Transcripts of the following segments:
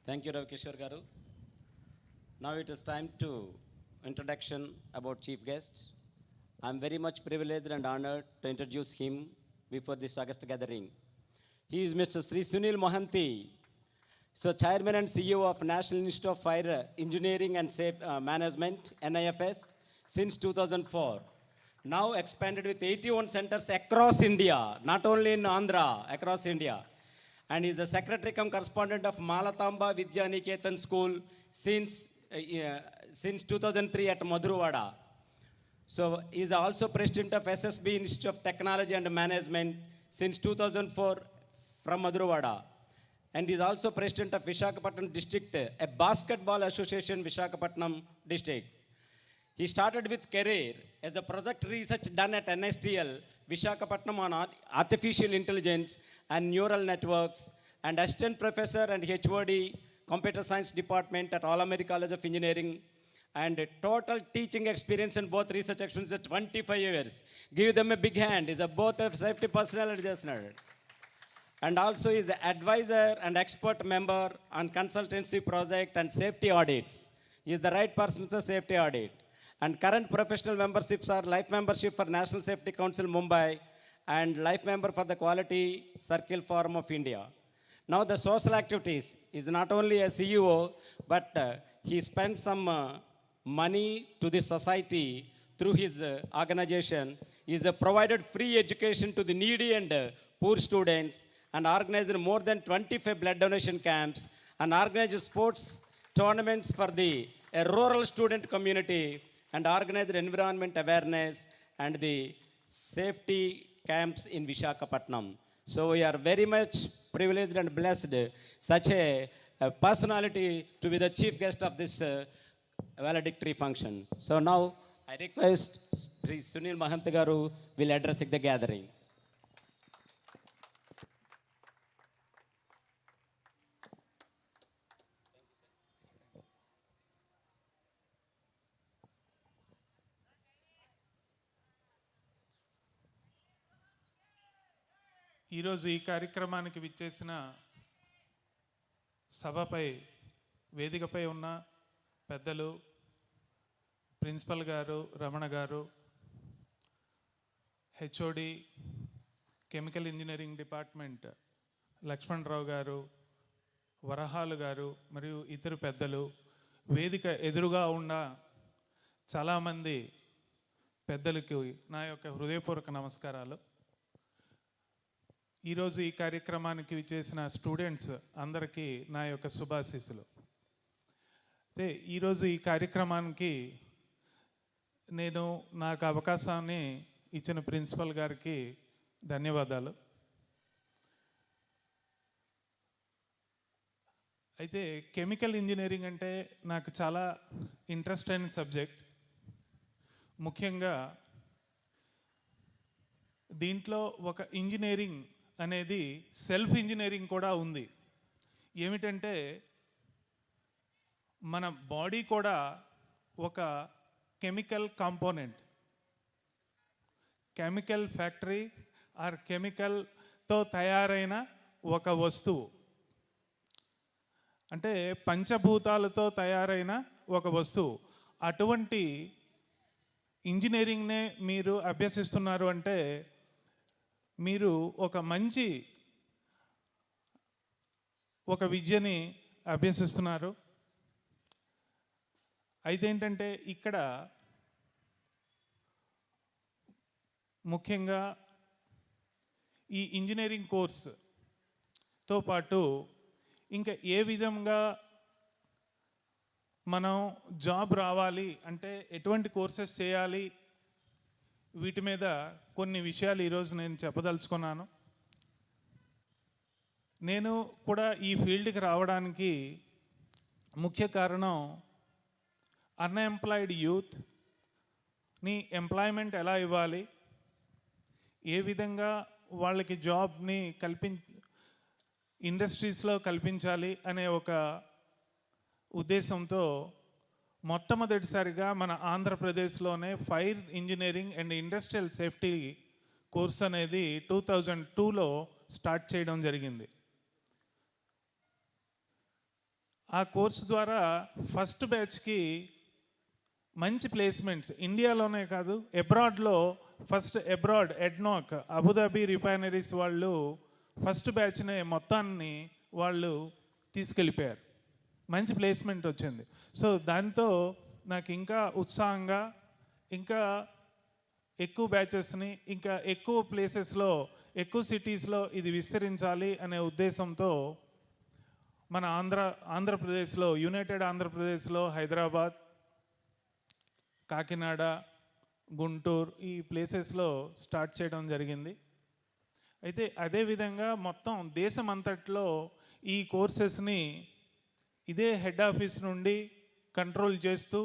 Thank you, Ravi Kishore Garu. Now it is time to introduction about chief guest. I'm very much privileged and honored to introduce him before this August gathering. He is Mr. Sri Sunil Mohanty, so Chairman and CEO of National Institute of Fire Engineering and Safe Management, NIFS, since 2004. Now expanded with 81 centers across India, not only in Andhra, across India. And is the secretary cum correspondent of Malatamba Vidya Niketan School since 2003 at Madhurvada. So he is also president of SSB Institute of Technology and Management since 2004 from Madhurvada. And is also president of Visakhapatnam District, a basketball association Visakhapatnam District. He started with career as a project research done at NSTL, Visakhapatnam on artificial intelligence and neural networks, and assistant professor and HOD, computer science department at All-America College of Engineering, and total teaching experience and both research experience at 25 years. Give them a big hand. He's both a safety personnel and just and also is an advisor and expert member on consultancy project and safety audits. He is the right person for safety audit. And current professional memberships are life membership for National Safety Council Mumbai and life member for the Quality Circle Forum of India. Now the social activities is not only a CEO, but he spent some money to the society through his organization. He has provided free education to the needy and poor students and organized more than 25 blood donation camps and organized sports tournaments for the rural student community and organized environment awareness and the safety camps in Visakhapatnam. So we are very much privileged and blessed such a personality to be the chief guest of this valedictory function. So now I request Sri Sunil Mohanty Garu will address the gathering. ఈరోజు ఈ కార్యక్రమానికి విచ్చేసిన సభపై వేదికపై ఉన్న పెద్దలు principal గారు రమణ గారు, HOD chemical engineering department Lakshmanarao గారు, వరహాలు గారు మరియు ఇతర పెద్దలు, వేదిక ఎదురుగా ఉన్న చాలామంది పెద్దలకి నా యొక్క హృదయపూర్వక నమస్కారాలు. ఈరోజు ఈ కార్యక్రమానికి విచ్చేసిన స్టూడెంట్స్ అందరికీ నా యొక్క శుభాశీస్సులు. అయితే ఈరోజు ఈ కార్యక్రమానికి నేను నాకు అవకాశాన్ని ఇచ్చిన ప్రిన్సిపల్ గారికి ధన్యవాదాలు. అయితే కెమికల్ ఇంజనీరింగ్ అంటే నాకు చాలా ఇంట్రెస్ట్ అయిన సబ్జెక్ట్. ముఖ్యంగా దీంట్లో ఒక ఇంజనీరింగ్ అనేది సెల్ఫ్ ఇంజనీరింగ్ కూడా ఉంది. ఏమిటంటే మన బాడీ కూడా ఒక chemical component, chemical factory or కెమికల్తో తయారైన ఒక వస్తువు, అంటే పంచభూతాలతో తయారైన ఒక వస్తువు. అటువంటి ఇంజనీరింగ్నే మీరు అభ్యసిస్తున్నారు అంటే మీరు ఒక మంచి విద్యని అభ్యసిస్తున్నారు. అయితే ఏంటంటే ఇక్కడ ముఖ్యంగా ఈ ఇంజనీరింగ్ కోర్సుతో పాటు ఇంకా ఏ విధంగా మనం జాబ్ రావాలి అంటే ఎటువంటి కోర్సెస్ చేయాలి, వీటి మీద కొన్ని విషయాలు ఈరోజు నేను చెప్పదలుచుకున్నాను. నేను కూడా ఈ ఫీల్డ్కి రావడానికి ముఖ్య కారణం అన్ఎంప్లాయిడ్ యూత్ని ఎంప్లాయ్మెంట్ ఎలా ఇవ్వాలి, ఏ విధంగా వాళ్ళకి జాబ్ని ఇండస్ట్రీస్లో కల్పించాలి అనే ఒక ఉద్దేశంతో మొట్టమొదటిసారిగా మన ఆంధ్రప్రదేశ్లోనే fire engineering and industrial safety course అనేది 2002లో స్టార్ట్ చేయడం జరిగింది. ఆ కోర్సు ద్వారా ఫస్ట్ బ్యాచ్కి మంచి ప్లేస్మెంట్స్ ఇండియాలోనే కాదు అబ్రాడ్లో first abroad ADNOC Abu Dhabi refineries వాళ్ళు ఫస్ట్ బ్యాచ్నే మొత్తాన్ని వాళ్ళు తీసుకెళ్ళిపోయారు. మంచి ప్లేస్మెంట్ వచ్చింది. సో దాంతో నాకు ఇంకా ఉత్సాహంగా ఇంకా ఎక్కువ బ్యాచెస్ని ఇంకా ఎక్కువ ప్లేసెస్లో ఎక్కువ సిటీస్లో ఇది విస్తరించాలి అనే ఉద్దేశంతో మన ఆంధ్రప్రదేశ్లో యునైటెడ్ ఆంధ్రప్రదేశ్లో హైదరాబాద్, కాకినాడ, గుంటూరు ఈ ప్లేసెస్లో స్టార్ట్ చేయడం జరిగింది. అయితే అదేవిధంగా మొత్తం దేశం అంతట్లో ఈ కోర్సెస్ని ఇదే హెడ్ ఆఫీస్ నుండి కంట్రోల్ చేస్తూ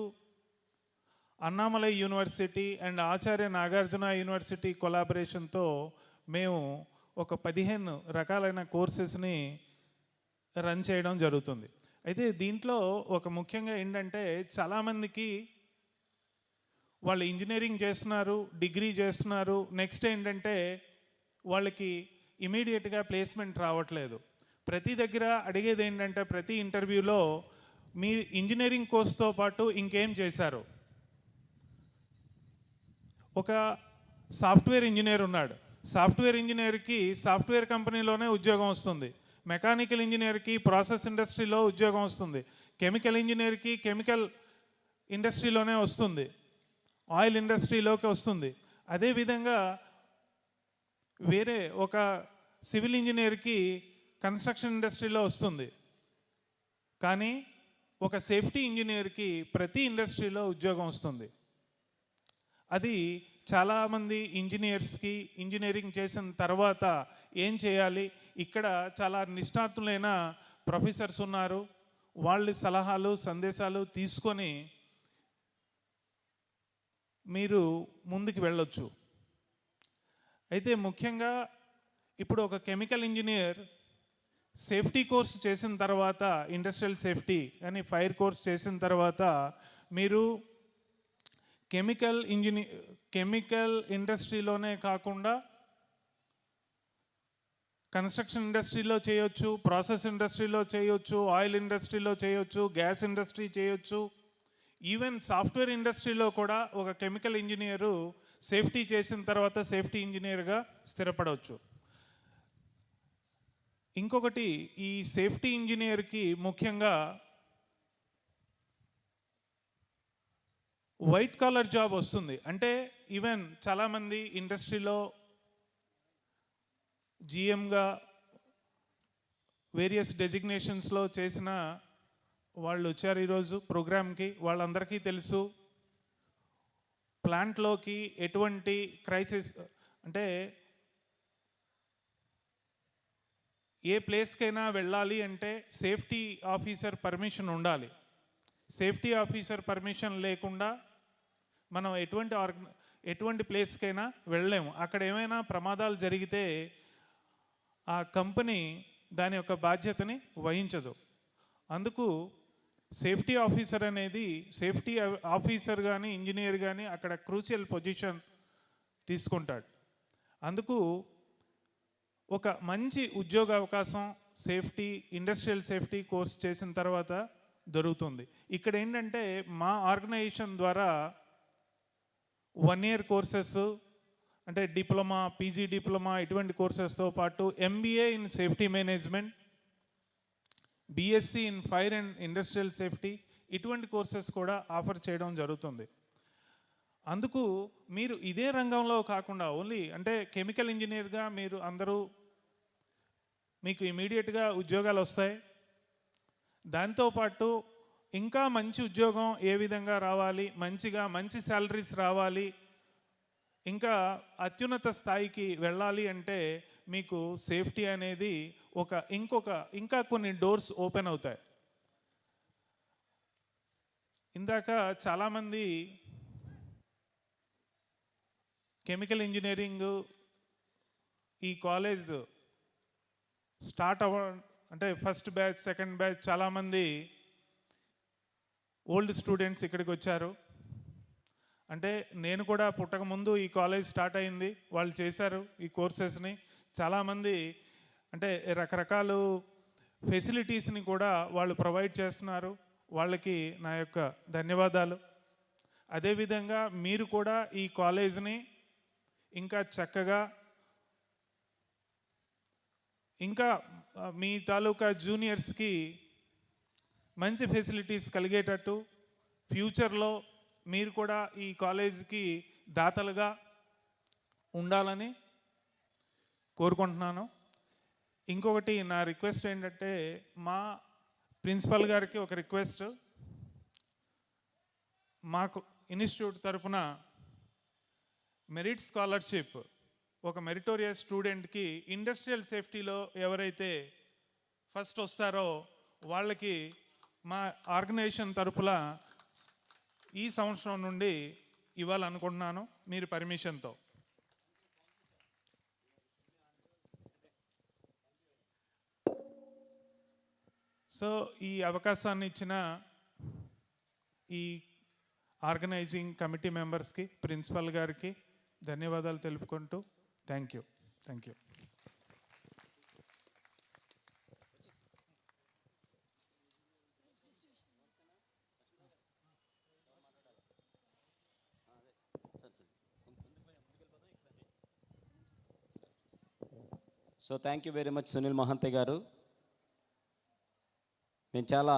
Annamalai university and Acharya Nagarjuna university కొలాబరేషన్తో మేము ఒక 15 రకాలైన కోర్సెస్ని రన్ చేయడం జరుగుతుంది. అయితే దీంట్లో ఒక ముఖ్యంగా ఏంటంటే చాలామందికి వాళ్ళు ఇంజనీరింగ్ చేస్తున్నారు, డిగ్రీ చేస్తున్నారు, నెక్స్ట్ ఏంటంటే వాళ్ళకి ఇమీడియట్గా ప్లేస్మెంట్ రావట్లేదు. ప్రతి దగ్గర అడిగేది ఏంటంటే ప్రతి ఇంటర్వ్యూలో మీ ఇంజనీరింగ్ కోర్స్తో పాటు ఇంకేం చేశారు. ఒక సాఫ్ట్వేర్ ఇంజనీర్ ఉన్నాడు, సాఫ్ట్వేర్ ఇంజనీర్కి సాఫ్ట్వేర్ కంపెనీలోనే ఉద్యోగం వస్తుంది. మెకానికల్ ఇంజనీర్కి ప్రాసెస్ ఇండస్ట్రీలో ఉద్యోగం వస్తుంది. కెమికల్ ఇంజనీర్కి కెమికల్ ఇండస్ట్రీలోనే వస్తుంది, ఆయిల్ ఇండస్ట్రీలోకి వస్తుంది. అదేవిధంగా వేరే ఒక సివిల్ ఇంజనీర్కి కన్స్ట్రక్షన్ ఇండస్ట్రీలో వస్తుంది. కానీ ఒక సేఫ్టీ ఇంజనీర్కి ప్రతి ఇండస్ట్రీలో ఉద్యోగం వస్తుంది. అది చాలామంది ఇంజనీర్స్కి ఇంజనీరింగ్ చేసిన తర్వాత ఏం చేయాలి, ఇక్కడ చాలా నిష్ణాతులైన ప్రొఫెసర్స్ ఉన్నారు, వాళ్ళ సలహాలు సందేశాలు తీసుకొని మీరు ముందుకు వెళ్ళొచ్చు. అయితే ముఖ్యంగా ఇప్పుడు ఒక కెమికల్ ఇంజనీర్ సేఫ్టీ కోర్స్ చేసిన తర్వాత ఇండస్ట్రియల్ సేఫ్టీ అని ఫైర్ కోర్స్ చేసిన తర్వాత మీరు కెమికల్ ఇండస్ట్రీలోనే కాకుండా కన్స్ట్రక్షన్ ఇండస్ట్రీలో చేయొచ్చు, ప్రాసెస్ ఇండస్ట్రీలో చేయొచ్చు, ఆయిల్ ఇండస్ట్రీలో చేయొచ్చు, గ్యాస్ ఇండస్ట్రీ చేయొచ్చు, ఈవెన్ సాఫ్ట్వేర్ ఇండస్ట్రీలో కూడా ఒక కెమికల్ ఇంజనీరు సేఫ్టీ చేసిన తర్వాత సేఫ్టీ ఇంజనీర్గా స్థిరపడవచ్చు. ఇంకొకటి ఈ సేఫ్టీ ఇంజనీర్కి ముఖ్యంగా వైట్ కాలర్ జాబ్ వస్తుంది. అంటే ఈవెన్ చాలామంది ఇండస్ట్రీలో జిఎంగా వేరియస్ డెసిగ్నేషన్స్లో చేసిన వాళ్ళు వచ్చారు ఈరోజు ప్రోగ్రామ్కి. వాళ్ళందరికీ తెలుసు ప్లాంట్లోకి ఎటువంటి క్రైసిస్ అంటే ఏ ప్లేస్కైనా వెళ్ళాలి అంటే సేఫ్టీ ఆఫీసర్ పర్మిషన్ ఉండాలి. సేఫ్టీ ఆఫీసర్ పర్మిషన్ లేకుండా మనం ఎటువంటి ప్లేస్కైనా వెళ్ళలేము. అక్కడ ఏమైనా ప్రమాదాలు జరిగితే ఆ కంపెనీ దాని యొక్క బాధ్యతని వహించదు. అందుకు సేఫ్టీ ఆఫీసర్ అనేది సేఫ్టీ ఆఫీసర్ కానీ ఇంజనీర్ కానీ అక్కడ క్రూషియల్ పొజిషన్ తీసుకుంటాడు. అందుకు ఒక మంచి ఉద్యోగ అవకాశం సేఫ్టీ ఇండస్ట్రియల్ సేఫ్టీ కోర్స్ చేసిన తర్వాత దొరుకుతుంది. ఇక్కడ ఏంటంటే మా ఆర్గనైజేషన్ ద్వారా 1 year కోర్సెస్ అంటే డిప్లొమా, పీజీ డిప్లొమా ఇటువంటి కోర్సెస్తో పాటు MBA in safety management, BSc in fire and industrial safety ఇటువంటి కోర్సెస్ కూడా ఆఫర్ చేయడం జరుగుతుంది. అందుకు మీరు ఇదే రంగంలో కాకుండా ఓన్లీ అంటే కెమికల్ ఇంజనీర్గా మీరు అందరూ మీకు ఇమీడియట్గా ఉద్యోగాలు వస్తాయి. దాంతోపాటు ఇంకా మంచి ఉద్యోగం ఏ విధంగా రావాలి, మంచి శాలరీస్ రావాలి, ఇంకా అత్యున్నత స్థాయికి వెళ్ళాలి అంటే మీకు సేఫ్టీ అనేది ఇంకా కొన్ని డోర్స్ ఓపెన్ అవుతాయి. ఇందాక చాలామంది కెమికల్ ఇంజనీరింగ్ ఈ కాలేజ్ స్టార్ట్ అంటే ఫస్ట్ బ్యాచ్, సెకండ్ బ్యాచ్ చాలామంది ఓల్డ్ స్టూడెంట్స్ ఇక్కడికి వచ్చారు. అంటే నేను కూడా పుట్టకముందు ఈ కాలేజ్ స్టార్ట్ అయింది, వాళ్ళు చేశారు ఈ కోర్సెస్ని. చాలామంది అంటే రకరకాలు ఫెసిలిటీస్ని కూడా వాళ్ళు ప్రొవైడ్ చేస్తున్నారు. వాళ్ళకి నా యొక్క ధన్యవాదాలు. అదేవిధంగా మీరు కూడా ఈ కాలేజ్ని ఇంకా చక్కగా ఇంకా మీ తాలూకా జూనియర్స్కి మంచి ఫెసిలిటీస్ కలిగేటట్టు ఫ్యూచర్లో మీరు కూడా ఈ కాలేజీకి దాతలుగా ఉండాలని కోరుకుంటున్నాను. ఇంకొకటి నా రిక్వెస్ట్ ఏంటంటే, మా ప్రిన్సిపల్ గారికి ఒక రిక్వెస్ట్, మాకు ఇన్స్టిట్యూట్ తరపున మెరిట్ స్కాలర్షిప్ ఒక మెరిటోరియస్ స్టూడెంట్కి ఇండస్ట్రియల్ సేఫ్టీలో ఎవరైతే ఫస్ట్ వస్తారో వాళ్ళకి మా ఆర్గనైజేషన్ తరపున ఈ సంవత్సరం నుండి ఇవ్వాలనుకుంటున్నాను మీరు పర్మిషన్తో. సో ఈ అవకాశాన్ని ఇచ్చిన ఈ ఆర్గనైజింగ్ కమిటీ మెంబర్స్కి, ప్రిన్సిపల్ గారికి ధన్యవాదాలు తెలుపుకుంటూ thank you. So thank you very much Sunil Mahante గారు. మేము చాలా